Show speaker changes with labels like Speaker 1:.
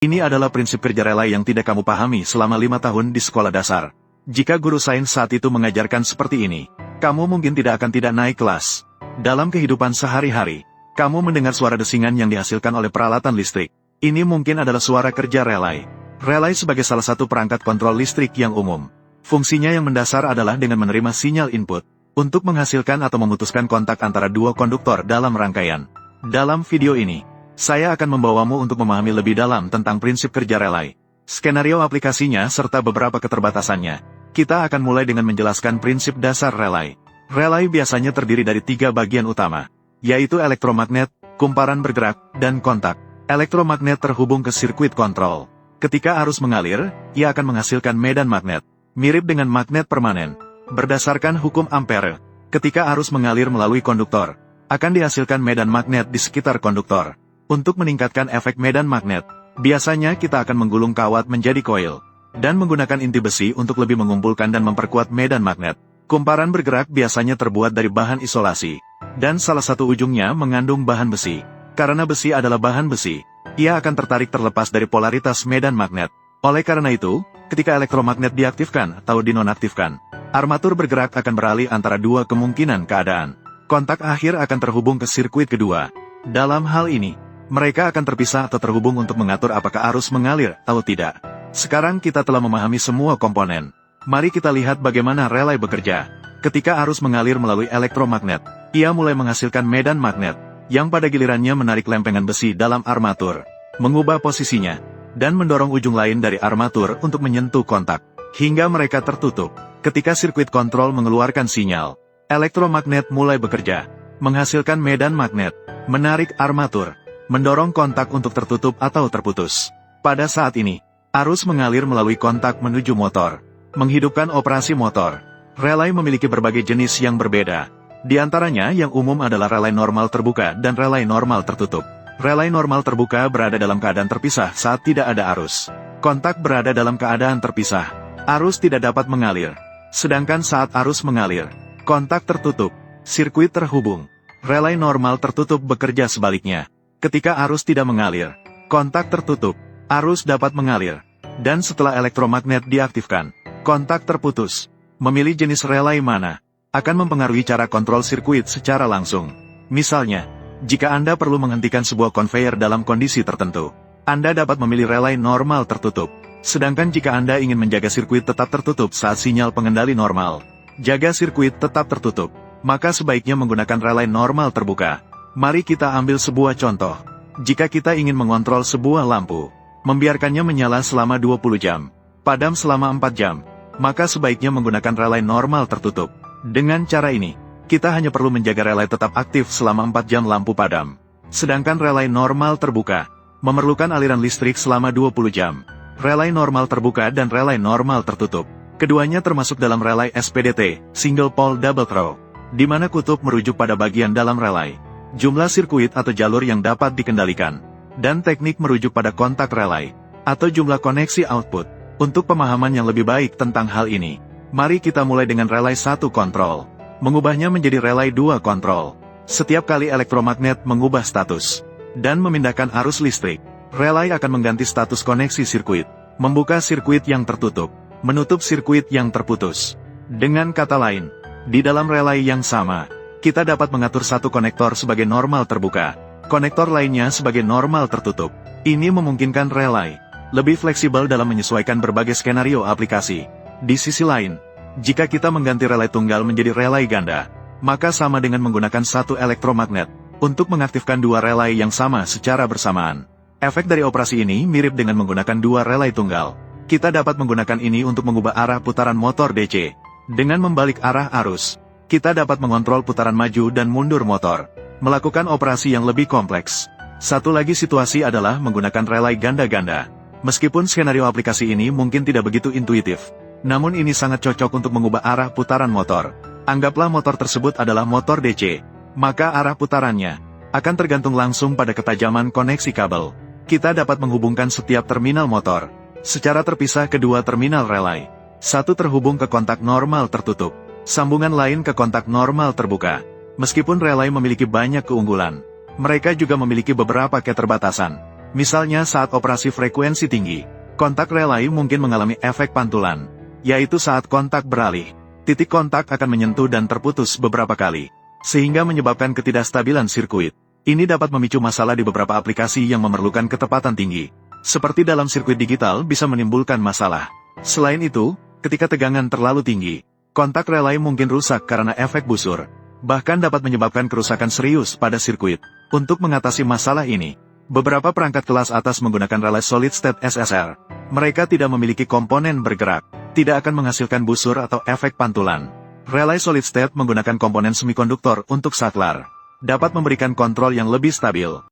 Speaker 1: Ini adalah prinsip kerja relay yang tidak kamu pahami selama 5 tahun di sekolah dasar. Jika guru sains saat itu mengajarkan seperti ini, kamu mungkin tidak naik kelas. Dalam kehidupan sehari-hari, kamu mendengar suara desingan yang dihasilkan oleh peralatan listrik. Ini mungkin adalah suara kerja relay. Relay sebagai salah satu perangkat kontrol listrik yang umum. Fungsinya yang mendasar adalah dengan menerima sinyal input, untuk menghasilkan atau memutuskan kontak antara dua konduktor dalam rangkaian. Dalam video ini, saya akan membawamu untuk memahami lebih dalam tentang prinsip kerja relay, skenario aplikasinya serta beberapa keterbatasannya. Kita akan mulai dengan menjelaskan prinsip dasar relay. Relay biasanya terdiri dari 3 bagian utama, yaitu elektromagnet, kumparan bergerak, dan kontak. Elektromagnet terhubung ke sirkuit kontrol. Ketika arus mengalir, ia akan menghasilkan medan magnet, mirip dengan magnet permanen. Berdasarkan hukum Ampere, ketika arus mengalir melalui konduktor, akan dihasilkan medan magnet di sekitar konduktor. Untuk meningkatkan efek medan magnet, biasanya kita akan menggulung kawat menjadi koil, dan menggunakan inti besi untuk lebih mengumpulkan dan memperkuat medan magnet. Kumparan bergerak biasanya terbuat dari bahan isolasi, dan salah satu ujungnya mengandung bahan besi. Karena besi adalah bahan besi, ia akan tertarik terlepas dari polaritas medan magnet. Oleh karena itu, ketika elektromagnet diaktifkan atau dinonaktifkan, armatur bergerak akan beralih antara dua kemungkinan keadaan. Kontak akhir akan terhubung ke sirkuit kedua. Dalam hal ini, mereka akan terpisah atau terhubung untuk mengatur apakah arus mengalir atau tidak. Sekarang kita telah memahami semua komponen. Mari kita lihat bagaimana relay bekerja. Ketika arus mengalir melalui elektromagnet, ia mulai menghasilkan medan magnet, yang pada gilirannya menarik lempengan besi dalam armatur, mengubah posisinya, dan mendorong ujung lain dari armatur untuk menyentuh kontak, hingga mereka tertutup. Ketika sirkuit kontrol mengeluarkan sinyal, elektromagnet mulai bekerja, menghasilkan medan magnet, menarik armatur, mendorong kontak untuk tertutup atau terputus. Pada saat ini, arus mengalir melalui kontak menuju motor, menghidupkan operasi motor. Relay memiliki berbagai jenis yang berbeda. Di antaranya yang umum adalah relay normal terbuka dan relay normal tertutup. Relay normal terbuka berada dalam keadaan terpisah saat tidak ada arus. Kontak berada dalam keadaan terpisah. Arus tidak dapat mengalir. Sedangkan saat arus mengalir, kontak tertutup, sirkuit terhubung. Relay normal tertutup bekerja sebaliknya. Ketika arus tidak mengalir, kontak tertutup, arus dapat mengalir. Dan setelah elektromagnet diaktifkan, kontak terputus. Memilih jenis relay mana akan mempengaruhi cara kontrol sirkuit secara langsung. Misalnya, jika Anda perlu menghentikan sebuah konveyor dalam kondisi tertentu, Anda dapat memilih relay normal tertutup. Sedangkan jika Anda ingin menjaga sirkuit tetap tertutup saat sinyal pengendali normal, jaga sirkuit tetap tertutup, maka sebaiknya menggunakan relay normal terbuka. Mari kita ambil sebuah contoh. Jika kita ingin mengontrol sebuah lampu, membiarkannya menyala selama 20 jam, padam selama 4 jam, maka sebaiknya menggunakan relay normal tertutup. Dengan cara ini, kita hanya perlu menjaga relay tetap aktif selama 4 jam lampu padam. Sedangkan relay normal terbuka memerlukan aliran listrik selama 20 jam. Relay normal terbuka dan relay normal tertutup, keduanya termasuk dalam relay SPDT, Single Pole Double Throw, di mana kutub merujuk pada bagian dalam relay, jumlah sirkuit atau jalur yang dapat dikendalikan, dan teknik merujuk pada kontak relay, atau jumlah koneksi output. Untuk pemahaman yang lebih baik tentang hal ini, mari kita mulai dengan relay 1 kontrol, mengubahnya menjadi relay 2 kontrol. Setiap kali elektromagnet mengubah status, dan memindahkan arus listrik, relay akan mengganti status koneksi sirkuit, membuka sirkuit yang tertutup, menutup sirkuit yang terputus. Dengan kata lain, di dalam relay yang sama, kita dapat mengatur satu konektor sebagai normal terbuka, konektor lainnya sebagai normal tertutup. Ini memungkinkan relay lebih fleksibel dalam menyesuaikan berbagai skenario aplikasi. Di sisi lain, jika kita mengganti relay tunggal menjadi relay ganda, maka sama dengan menggunakan satu elektromagnet untuk mengaktifkan dua relay yang sama secara bersamaan. Efek dari operasi ini mirip dengan menggunakan dua relay tunggal. Kita dapat menggunakan ini untuk mengubah arah putaran motor DC. Dengan membalik arah arus, kita dapat mengontrol putaran maju dan mundur motor, melakukan operasi yang lebih kompleks. Satu lagi situasi adalah menggunakan relay ganda-ganda. Meskipun skenario aplikasi ini mungkin tidak begitu intuitif, namun ini sangat cocok untuk mengubah arah putaran motor. Anggaplah motor tersebut adalah motor DC, maka arah putarannya akan tergantung langsung pada ketajaman koneksi kabel. Kita dapat menghubungkan setiap terminal motor secara terpisah kedua terminal relay. Satu terhubung ke kontak normal tertutup, sambungan lain ke kontak normal terbuka. Meskipun relay memiliki banyak keunggulan, mereka juga memiliki beberapa keterbatasan. Misalnya saat operasi frekuensi tinggi, kontak relay mungkin mengalami efek pantulan, yaitu saat kontak beralih, titik kontak akan menyentuh dan terputus beberapa kali, sehingga menyebabkan ketidakstabilan sirkuit. Ini dapat memicu masalah di beberapa aplikasi yang memerlukan ketepatan tinggi. Seperti dalam sirkuit digital bisa menimbulkan masalah. Selain itu, ketika tegangan terlalu tinggi, kontak relay mungkin rusak karena efek busur. Bahkan dapat menyebabkan kerusakan serius pada sirkuit. Untuk mengatasi masalah ini, beberapa perangkat kelas atas menggunakan relay solid state SSR. Mereka tidak memiliki komponen bergerak, tidak akan menghasilkan busur atau efek pantulan. Relay solid state menggunakan komponen semikonduktor untuk saklar, dapat memberikan kontrol yang lebih stabil.